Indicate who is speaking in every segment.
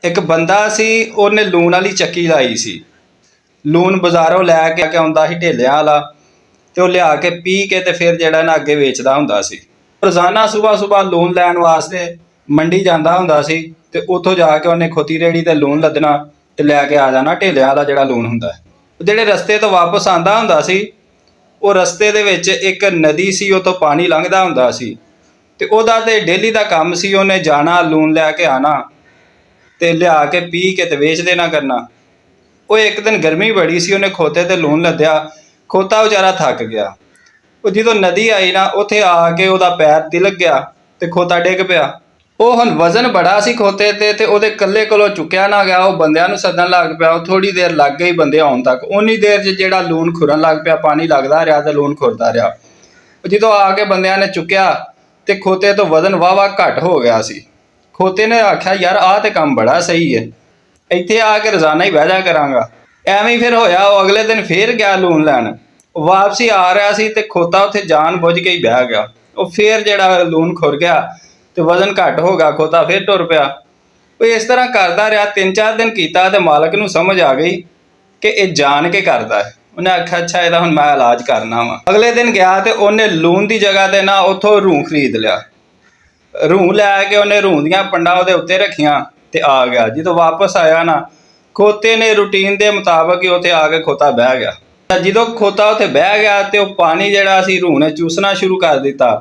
Speaker 1: एक बंदा सी ਉਹਨੇ लून वाली ਚੱਕੀ लाई सी। लून बाजारों लैके आउंदा सी ढेलियां वाला ते ਉਹ लिया के पी के ते फिर ਜਿਹੜਾ ना अगे वेचदा हुंदा सी। रोजाना सुबह सुबह लून लैण वास्ते मंडी जांदा हुंदा सी ते उत्थों जाके ਉਹਨੇ खोती रेहड़ी ते लून लदना ते लैके आ जाना ढेलियां वाला ਜਿਹੜਾ लून हुंदा है। ਜਿਹੜੇ रस्ते तो वापस आंदा हुंदा सी ਉਹ रस्ते दे विच एक नदी सी उतों पानी लंघदा हुंदा सी ते ਉਹਦਾ ते डेली दा काम सी ਉਹਨੇ जाना लून लैके आना ते लिया के पी के ते वेच देना करना। वो एक दिन गर्मी बड़ी सी उन्हें खोते ते लून लद्या, खोता बेचारा थक गया। वो जो नदी आई ना उत्थे आके उहदा पैर तिलक गया ते खोता डिग पिया। वो हुण वजन बड़ा सी खोते ते उहदे कल्ले कोलों चुक्या ना गया। वो बंदियां नूं सदन लग पिया। थोड़ी देर लग गई बंदे आउण तक। उन्नी देर च जिहड़ा लून खुरन लग पिया, पानी लगदा रहा ते लून खुरदा रहा। जो आके बंदियां ने चुक्या ते खोते तो वजन वाहवा घट हो गया सी। खोते ने आख्या यार आ ते काम बड़ा सही है, इत्थे आके रोजाना ही बह जा करांगा। एवें फिर होया। वो अगले दिन फिर गया लून लैन। वापसी आ रहा सी ते खोता उत्थे जान बुझ के ही बह गया। वो फिर जिहड़ा लून खुर गया ते वजन घट हो गया, खोता फिर टुर पिया। वो इस तरह करदा रहा, 3-4 दिन कीता ते मालक नूं समझ आ गई कि ये जान के करदा है। उन्हें आख्या अच्छा इहदा हुण मैं इलाज करना वा। अगले दिन गया ते उन्हें लून की जगह ते ना उत्थों रूह खरीद लिया। रूह लैके उन्हें रूह दियां पंडां उहदे उत्ते रखियां ते आ गया। जो वापस आया ना खोते ने रूटीन के मुताबिक ही उत्थे आके खोता बह गया। जो खोता उत्थे बह गया तो पानी जिहड़ा सी रूह ने चूसना शुरू कर दिता।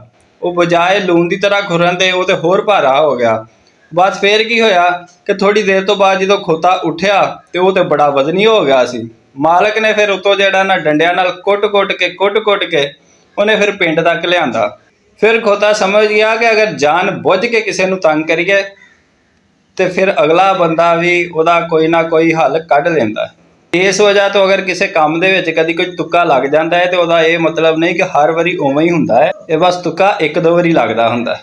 Speaker 1: वो बजाए लून की तरह खुरन दे वो तो होर भारा हो गया। बस फिर की होया कि थोड़ी देर तो बाद जो खोता उठ्या तो वो तो बड़ा वजनी हो गया सी। मालक ने फिर उतों जिहड़ा ना डंडियां नाल कुट कुट के उन्हें फिर पिंड तक लिआंदा। फिर खोता समझ गया कि अगर जान बुझ के किसी नूं तंग करिए तो फिर अगला बंदा भी उहदा कोई ना कोई हल कढ लैंदा। इस वजह तो अगर किसी काम दे विच कदी कोई तुक्का लग जाता है तो उहदा ये मतलब नहीं कि हर वारी उवें ही हुंदा है। ये बस तुक्का 1-2 वारी लगदा हुंदा है।